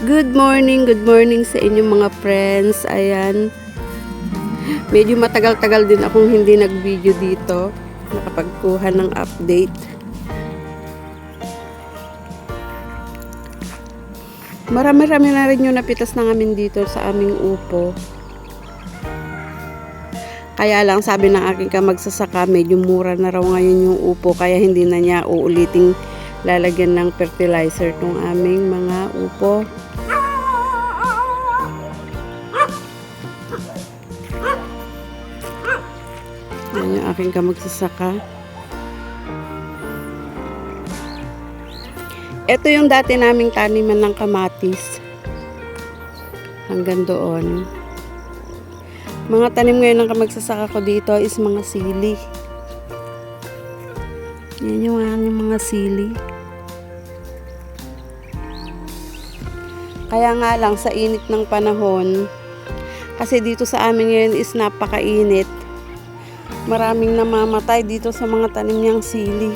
Good morning sa inyong mga friends. Ayan, medyo matagal-tagal din akong hindi nag-video dito, nakapagkuha ng update. Marami-rami na rin yung napitas ng amin dito sa aming upo. Kaya lang sabi ng aking kamagsasaka, medyo mura na raw ngayon yung upo, kaya hindi na niya uuliting lalagyan ng fertilizer tong aming mga upo. Ayan yung aking kamagsasaka. Ito yung dati naming taniman ng kamatis. Hanggang doon. Mga tanim ngayon ng kamagsasaka ko dito is mga sili. Yan yung mga sili. Kaya nga lang sa init ng panahon, kasi dito sa amin ngayon is napakainit. Maraming namamatay dito sa mga tanim niyang sili.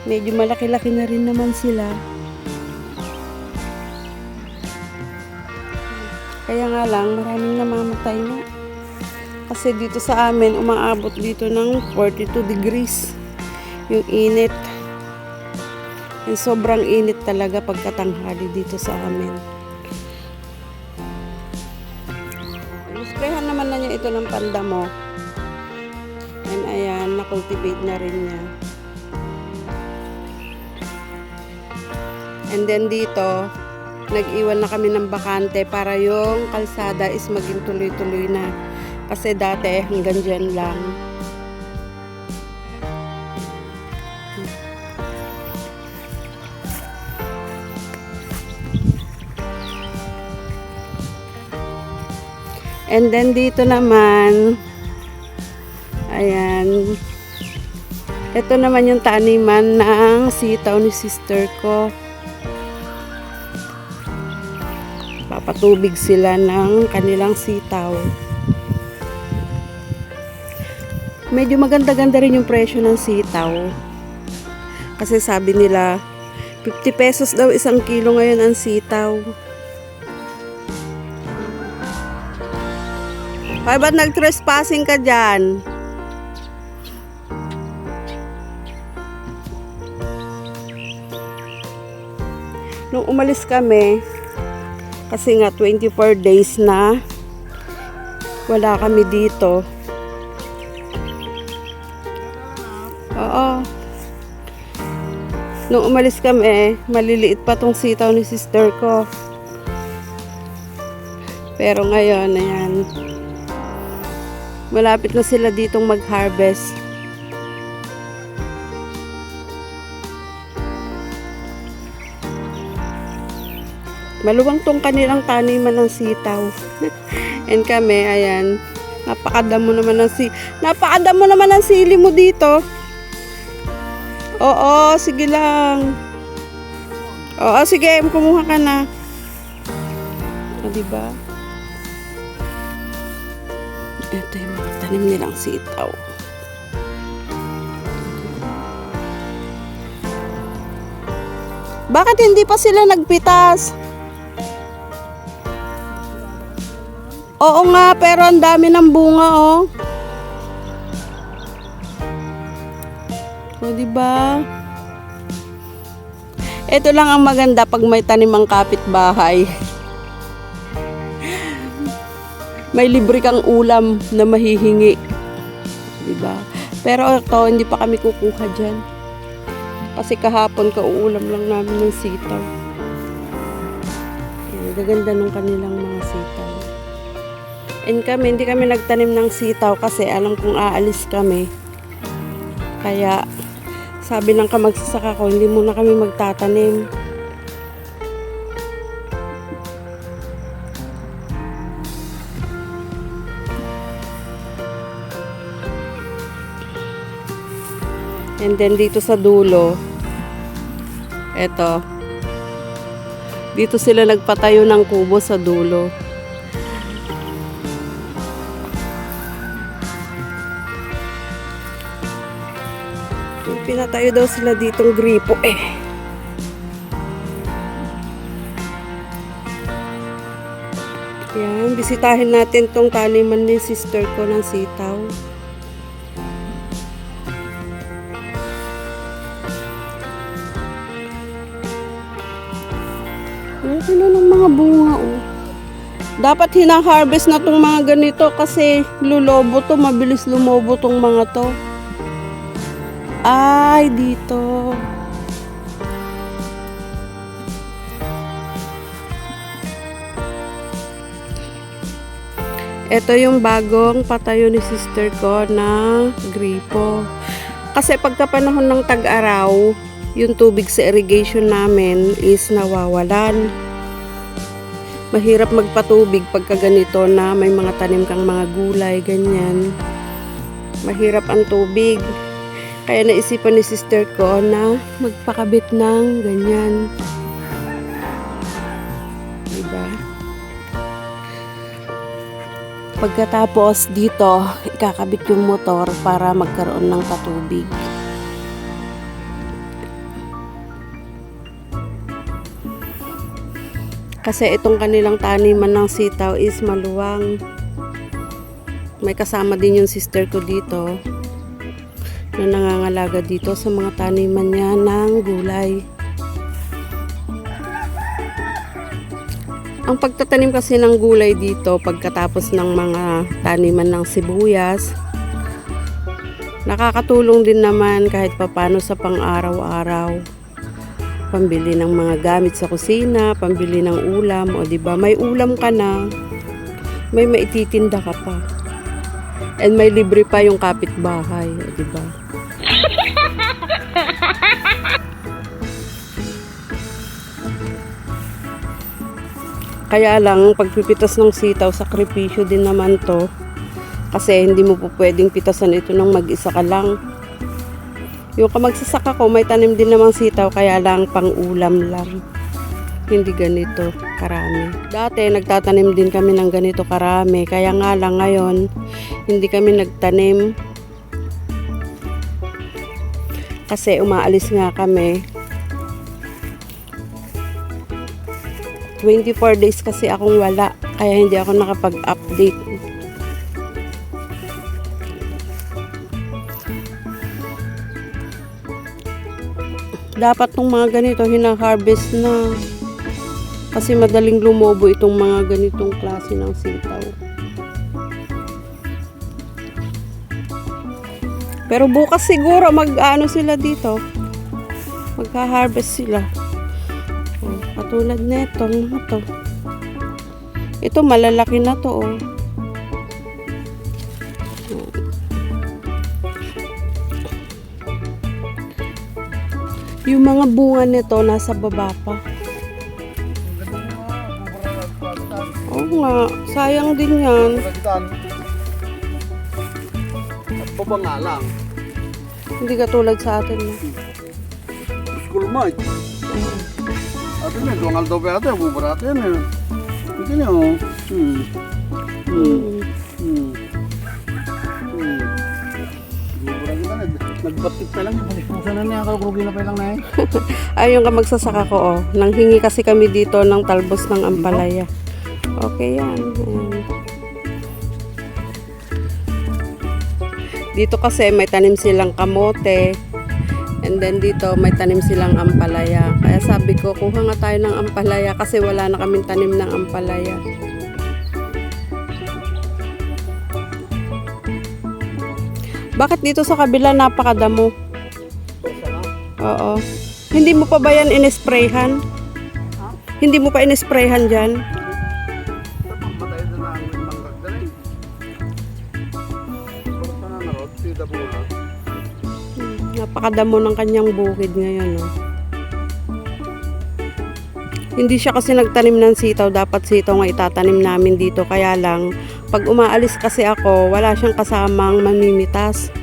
Medyo malaki-laki na rin naman sila. Kaya nga lang, maraming namamatay na. Kasi dito sa amin, umaabot dito ng 42 degrees. Yung init. Yung sobrang init talaga pagkatanghali dito sa amin. Isprehan naman na niya ito ng pandamo. And ayan, na-cultivate na rin niya. And then dito, nag-iwan na kami ng bakante para yung kalsada is maging tuloy-tuloy na. Kasi dati hanggang dyan lang. And then dito naman, ayan, ito naman yung taniman ng sitaw ni sister ko. Papatubig sila ng kanilang sitaw. Medyo maganda-ganda rin yung presyo ng sitaw. Kasi sabi nila, 50 pesos daw isang kilo ngayon ang sitaw. Ay, ba't nag-trespassing ka dyan? Nung umalis kami, kasi nga 24 days na wala kami dito. Oo. Nung umalis kami, maliliit pa tong sitaw ni sister ko. Pero ngayon, ayan, malapit na sila ditong mag-harvest. Maluwang tong kanilang taniman ng sitaw. And kami, ayan, napakadamo naman ng sili mo dito. Oo, sige lang. Oo, sige, kumuha ka na. O, diba? Ito yung mga tanim nilang sitaw. Bakit hindi pa sila nagpitas? Oo nga, pero ang dami ng bunga, oh. O, diba? Ito lang ang maganda pag may tanim ang kapitbahay. May libre kang ulam na mahihingi. Diba? Pero ito, hindi pa kami kukuha dyan. Kasi kahapon kauulam lang namin ng sitaw. Ayan, gaganda nung kanilang mga sitaw. And kami, hindi kami nagtanim ng sitaw kasi alam kong aalis kami. Kaya, sabi ng kamagsasaka ko, hindi muna kami magtatanim. And then dito sa dulo, eto, dito sila nagpatayo ng kubo sa dulo. Pinatayo daw sila ditong gripo eh. Yan, bisitahin natin tong taniman ni sister ko ng sitaw. Okay na ng mga bunga oh. Dapat hina-harvest na tong mga ganito kasi lulobo to, mabilis lumobo tong mga to. Ay, dito. Ito yung bagong patayo ni sister ko na gripo. Kasi pagka panahon ng tag-araw, yung tubig sa irrigation namin is nawawalan. Mahirap magpatubig pagka ganito na may mga tanim kang mga gulay, ganyan. Mahirap ang tubig. Kaya naisipan ni sister ko na magpakabit ng ganyan. Diba? Pagkatapos dito, ikakabit yung motor para magkaroon ng patubig. Kasi itong kanilang taniman ng sitaw is maluwang. May kasama din yung sister ko dito na nangangalaga dito sa mga taniman niya ng gulay. Ang pagtatanim kasi ng gulay dito pagkatapos ng mga taniman ng sibuyas, nakakatulong din naman kahit papano sa pang-araw-araw. Pambili ng mga gamit sa kusina, pambili ng ulam, o diba, may ulam ka na, may maititinda ka pa. And may libre pa yung kapitbahay, o diba? Kaya lang, pagpipitas ng sitaw, sakripisyo din naman to. Kasi hindi mo po pwedeng pitasan ito ng mag-isa ka lang. Yung kamagsasaka ko, may tanim din namang sitaw, kaya lang pang-ulam lang. Hindi ganito karami. Dati, nagtatanim din kami ng ganito karami. Kaya nga lang ngayon, hindi kami nagtanim. Kasi umaalis nga kami. 24 days kasi akong wala. Kaya hindi ako nakapag-update. Dapat tong mga ganito, hina-harvest na. Kasi madaling lumobo itong mga ganitong klase ng sitaw. Pero bukas siguro mag-ano sila dito. Magka-harvest sila. Oh, katulad nito, mga to. Ito malalaki na to, oh. Yung mga bunga nito nasa baba pa. Oo nga, sayang din yan. Baba nga lang. Hindi katulad sa atin. No? School mate. Atin na, duwangal daw pa ate, bubara ate yan eh. Ito niyo. Nagbatik pa lang, pusa na niya, kalukurugi na pa lang na eh. Ayun ka magsasaka ko, oh. Nanghingi kasi kami dito ng talbos ng ampalaya. Okay yan. Ayan. Dito kasi may tanim silang kamote, And then dito may tanim silang ampalaya. Kaya sabi ko, kuha nga tayo ng ampalaya kasi wala na kaming tanim ng ampalaya. Bakit dito sa kabila napakadamo? Oo. Hindi mo pa ba yan inisprayhan? Hindi mo pa inisprayhan dyan? Matay na ang manggag na rin. Puro pa na narot, sida po na. Napakadamo ng kanyang bukid ngayon. Oh. Hindi siya kasi nagtanim ng sitaw. Dapat sitaw nga itatanim namin dito. Kaya lang, pag umaalis kasi ako, wala siyang kasamang mamimitas.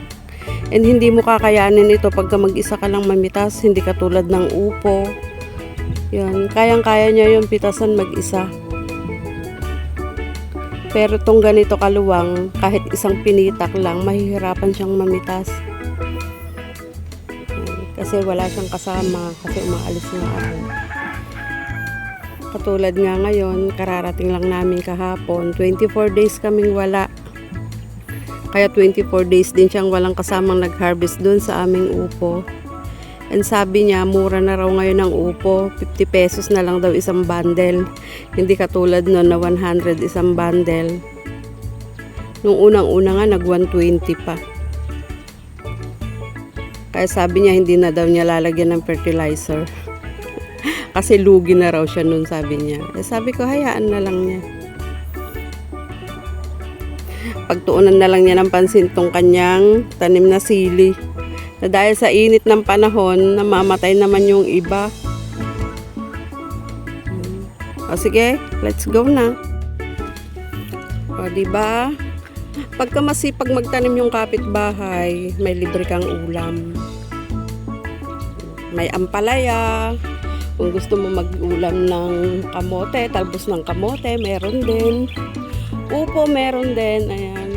And hindi mo kakayanin ito pagka mag-isa ka lang mamitas. Hindi katulad ng upo. Yan, kayang-kaya niya yung pitasan mag-isa. Pero itong ganito kaluwang, kahit isang pinitak lang, mahihirapan siyang mamitas. Kasi wala siyang kasama, kasi umaalis na ako. Katulad nga ngayon, kararating lang namin kahapon, 24 days kaming wala. Kaya 24 days din siyang walang kasamang nag-harvest dun sa aming upo. And sabi niya, mura na raw ngayon ang upo, 50 pesos na lang daw isang bundle. Hindi katulad nun na 100 isang bundle. Nung unang-una nga, nag-120 pa. Kaya sabi niya, hindi na daw niya lalagyan ng fertilizer. Kasi lugi na raw siya nun, sabi niya. Eh, sabi ko, hayaan na lang niya. Pagtuunan na lang niya ng pansin tong kanyang tanim na sili. Na dahil sa init ng panahon, namamatay naman yung iba. O sige, let's go na. O diba? Pagka masipag magtanim yung kapitbahay, may libre kang ulam. May ampalaya. Kung gusto mo mag-ulam ng kamote, talbos ng kamote, meron din. Upo, meron din. Ayan.